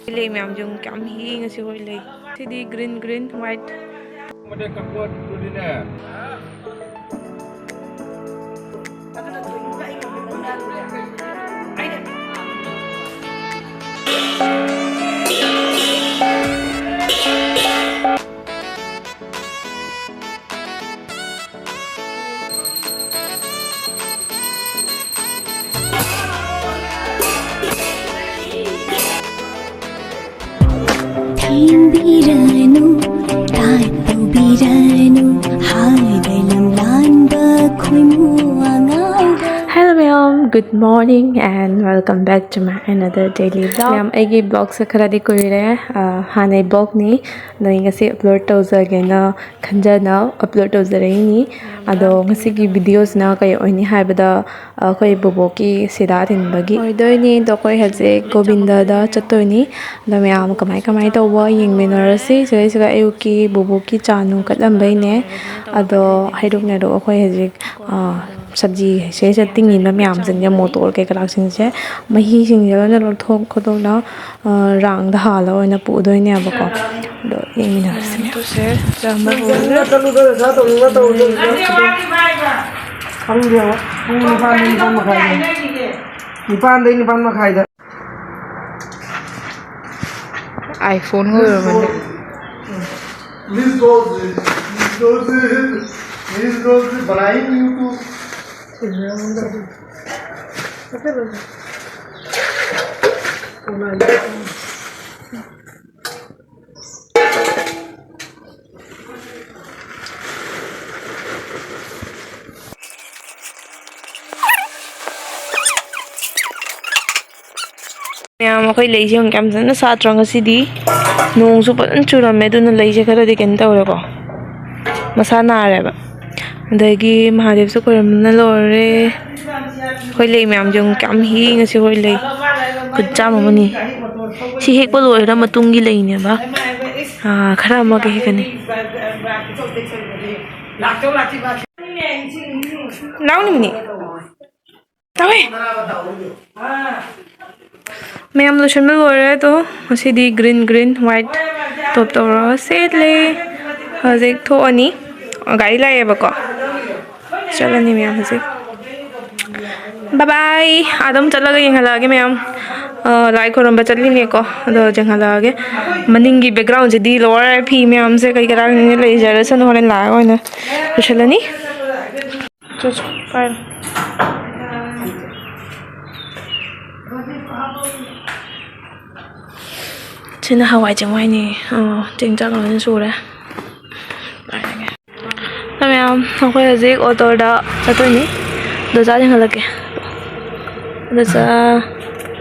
Lei ma'am yung kam hi nga si lei. Sidi green white. Made kapot dulu ni. Biranu, tato biranu, haidalam lamba khuymuanga. Hello ma'am, good morning and welcome back to my another daily vlog. Ma'am, aigi vlog sa khara di kuire hanai vlog ni noi ngasi upload tawjage na khanjana upload tawjare ni ado ngasi gi videos na kai oini haibada koi boboki sida tinbagi oidoi ni do koi haje Govinda da chatoi da ma'am kamai tawwa yengminarasi siga ayuki boboki chanu katlambai ne ado haidok na do koi haje सब्जी से तिंगी ma'am से motor कई कलाक से मही सिंह लौथों खोदोना रांग हाल पुदनेबको iPhone बनाई YouTube ma'am अखोई लेजे हम कैम जन सात रंग सिदी नोंग सु पन चुरमे दुन लेजे खरा दि केन तवरेको मसा नारेबा दगी महादेव से कोरमना लोरे खोई ले मैम जंग कैम ही ngasi खोई ले कुच्चा ममनी सी हेक पलो रा मतुंगी लेने बा खरा म के कने लाउनी मनी तावे मैम लोशन में लोरे तो दी ग्रीन व्हाइट टॉप तौरा सेटले हजिक थोअनी गाड़ी लाएबको चलनी मैम हजिक बाय बाय आदम चलगा यंगलागे मैम लाई खोरंबा चललीनेको अदो जंगलागे मनिंगी बैकग्राउंड से दी लोर फी मैम से कई करा ने ले जरा सन होने लाग होने चलनी चल file 진짜 하와이 정와이니 진짜로는 소래 그러면 aku azik auto da satu ini udah jadi ngelak ya udah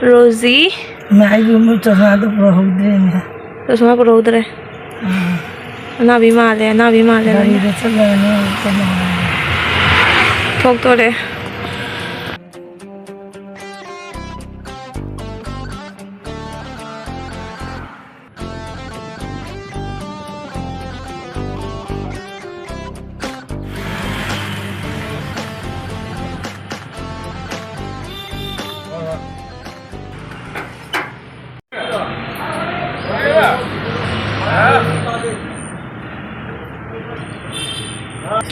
Rosie मैं भी चला तो प्रोहदरे में तो semua perlu deh nabi male गाड़ी से चला ने tok to deh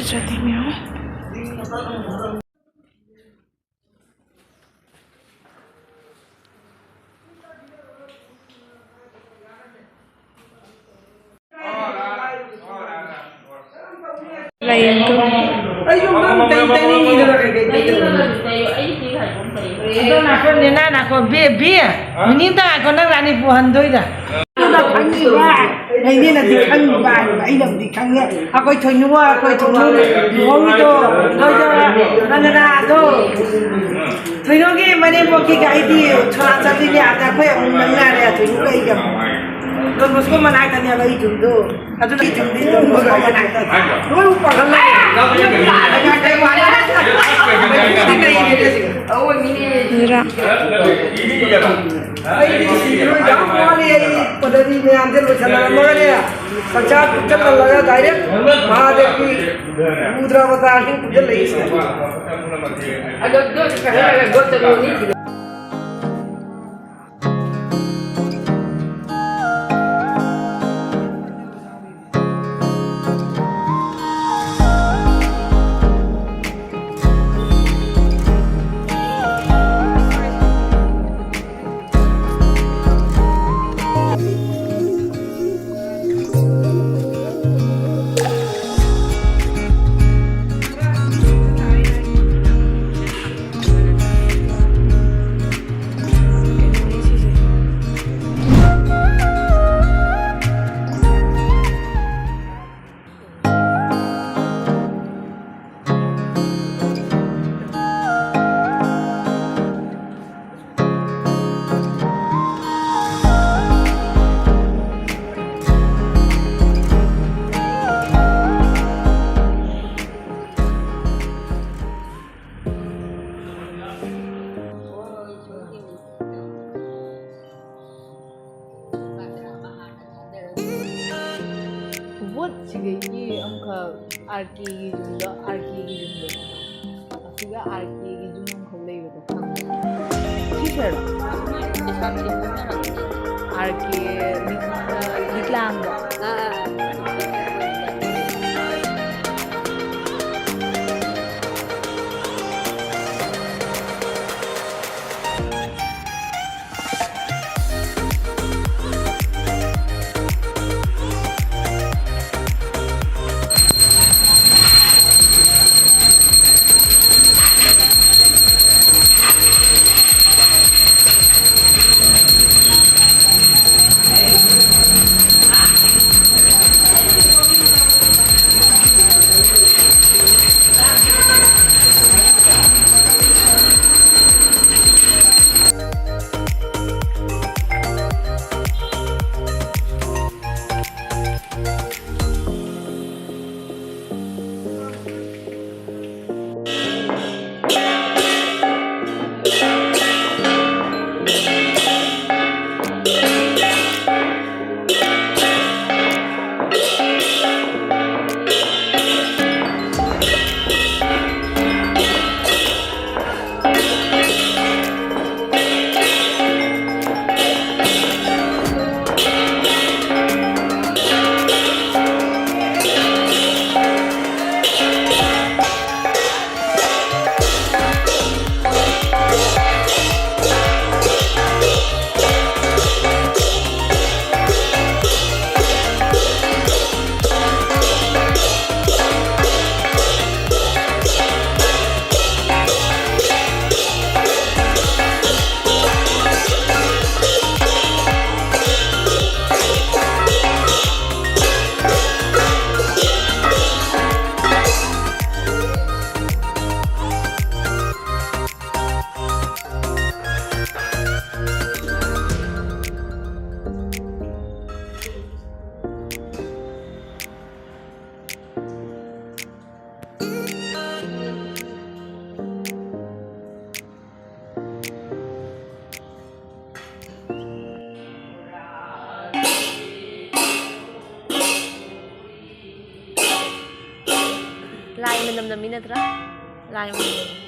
jadi meow lain tuh ayo mang tani ni lo itu nak kau ni nak kau be ini tak kau nak rani puan tu ida này nên là đi khăn bài ấy là đi khăn nhé coi thôi nhua coi thôi nhua thôi thôi là thôi thôi nó cái mà nên một cái đi cho anh ta đi nhà ta phải ông nâng ra đây thôi nhua cái gì rồi một số mà ai ta nhà lấy chúng tôi à tôi lấy chúng đi rồi một số mà ai ta nó lúc còn nó lấy cái quán ôi mini ra ai đi xí rồi giáo hoa đi pada di meam je lo chana lo ne sanchar chal laga direct mahadev ki mudra bata ke पूजा लगी से अगर दो कहे गो चलो नहीं सिगैगी आरकेगी यूमदो असिगा आरकेगी यूम अमखक लेबदो टीचर आरके लिकलांगदो Lai menam-namin na tra. Lai menam.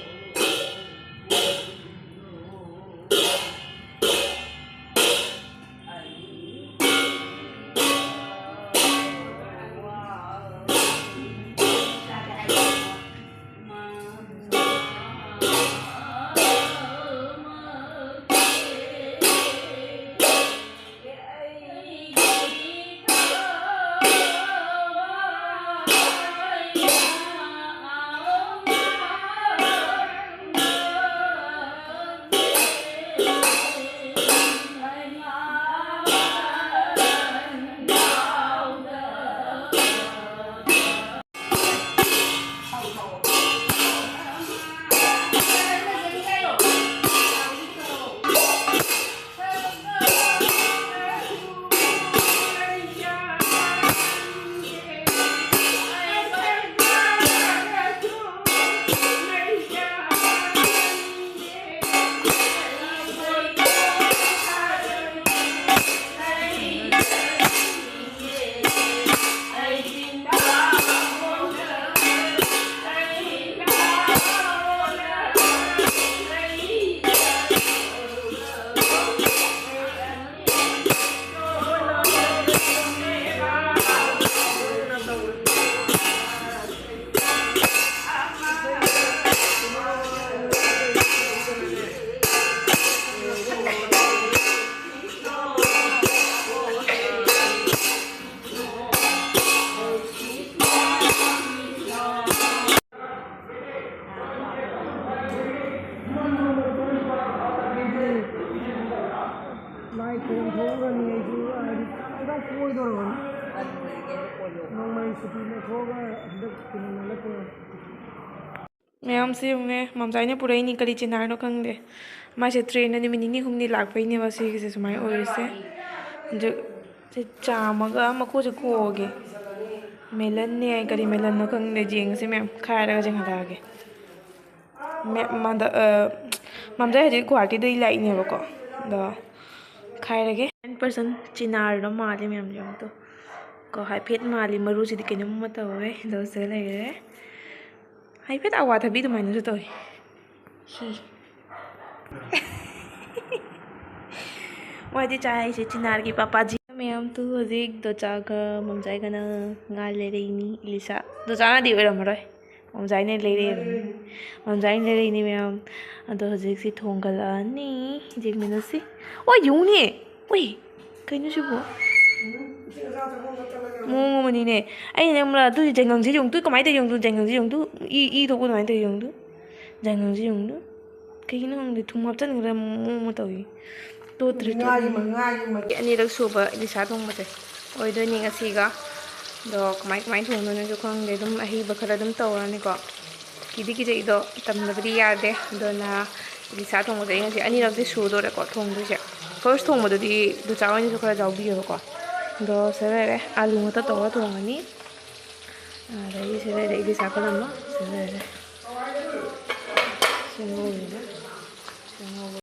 Ma'am से होंगे ममजाई ने पूरा ही करी चिनार खंगे मासे ट्रेन नुमित निनी हुमनी लापने से सूमाय से चामगा मको खोगे मेलन ने करी मेलन खंगे जेंग से मैम खायर जेंग हदागे ममजाई हजे गुवाहाटी लाइनेबको खायरगे 10% चिनार माले मैम जो तो ꯀꯣ ꯍꯥꯏꯐꯦꯠ ꯃꯥꯜꯂꯤ ꯃꯔꯨꯁꯤꯗꯤ ꯀꯩꯅꯣꯝꯃ ꯇꯧꯋꯦ ꯑꯗꯣ ꯁꯤꯗ ꯂꯩꯔꯦ ꯍꯥꯏꯐꯦꯠ ꯑꯋꯥꯊꯕꯤ ꯑꯗꯨꯃꯥꯏꯅꯁꯨ ꯇꯧꯋꯤ ꯍꯤ ꯃꯣꯏꯗꯤ ꯆꯥꯏꯁꯦ ꯆꯤꯅꯥꯔꯒꯤ ꯄꯥꯄꯥꯖꯤ ꯃꯌꯥꯝ ꯇꯨ ꯍꯧꯖꯤꯛ ꯗꯣꯆꯥꯒ ꯃꯝꯖꯥꯏꯒꯅ ꯉꯥ ꯂꯩꯔꯛꯏꯅꯤ ꯏꯂꯤꯁꯥ ꯗꯣꯆꯥꯅꯗꯤ ꯑꯣꯏꯔꯝꯃꯔꯣꯏ ꯃꯝꯖꯥꯏꯅ ꯂꯩꯔꯛꯑꯦ ꯃꯝꯖꯥꯏꯅ ꯂꯩꯔꯛꯏꯅꯤ ꯃꯌꯥꯝ ꯑꯗꯣ ꯍꯧꯖꯤꯛꯁꯤ ꯊꯣꯡꯒꯠꯂꯛꯑꯅꯤ ꯌꯦꯡꯃꯤꯟꯅꯁꯤ ꯑꯣ ꯌꯦꯡꯉꯨꯅꯦ ꯑꯣꯏ ꯀꯩꯅꯣ ꯁꯤꯕꯨ ꯃꯑꯣꯡ ꯑꯃꯅꯤꯅꯦ ꯑꯩꯅ ꯅꯪ ꯑꯗꯨꯗꯤ ꯖꯥꯏꯉꯪꯁꯦ ꯌꯦꯡꯉꯨ ꯀꯃꯥꯏꯅ ꯇꯧ ꯌꯦꯡꯉꯨ ꯖꯥꯏꯉꯪꯁꯦ ꯌꯦꯡꯉꯨ ꯏ ꯊꯣꯛꯄ ꯑꯗꯨꯃꯥꯏꯅ ꯇꯧ ꯌꯦꯡꯉꯨ ꯖꯥꯏꯉꯪꯁꯦ ꯌꯦꯡꯉꯨ ꯀꯩꯒꯤꯅꯣ ꯈꯪꯗꯦ ꯊꯨꯝ ꯍꯥꯞꯆꯤꯟꯈ꯭ꯔ ꯃꯑꯣꯡ ꯑꯃ ꯇꯧꯏ ꯇꯣꯠꯇ꯭ꯔꯤ ꯑꯅꯤꯔꯛ ꯁꯨꯕ ꯏꯂꯤꯁꯥ ꯊꯣꯡꯕꯁꯦ ꯑꯣꯏꯗꯣꯏꯅꯤ ꯉꯁꯤꯒ ꯑꯗꯣ ꯀꯃꯥꯏꯅ ꯊꯣꯡꯗꯣꯏꯅꯣꯁꯨ ꯈꯪꯗꯦ ꯑꯗꯨꯝ ꯑꯍꯩꯕ ꯈꯔ ꯑꯗꯨꯝ ꯇꯧꯔꯅꯤꯀꯣ ꯀꯤꯖꯩꯗꯣ ꯇꯝꯗꯕꯗꯤ ꯌꯥꯗꯦ ꯑꯗꯨꯅ ꯏꯂꯤꯁꯥ ꯊꯣꯡꯕꯁꯦ ꯑꯩ ꯉꯁꯤ ꯑꯅꯤꯔꯛꯇꯤ ꯁꯨꯗꯣꯔꯦꯀꯣ ꯊꯣꯡꯗꯣꯏꯁꯦ ꯐꯥꯔꯁ ꯊꯣꯡꯕꯗꯨꯗꯤ ꯗꯨꯆꯥ ꯑꯣꯏꯅꯁꯨ ꯈꯔ ꯌꯥꯎꯕꯤꯌꯦꯕꯀꯣ ꯑꯗꯣ ꯁꯤꯗ ꯂꯩꯔꯦ ꯑꯥꯂꯨ ꯉꯥꯛꯇ ꯇꯧꯔ ꯊꯣꯡꯉꯅꯤ ꯑꯗꯒꯤ ꯁꯤꯗ ꯂꯩꯔꯦ ꯏꯂꯤꯁꯥ ꯈꯨꯂꯪꯃ ꯁꯤꯗ ꯂꯩꯔꯦ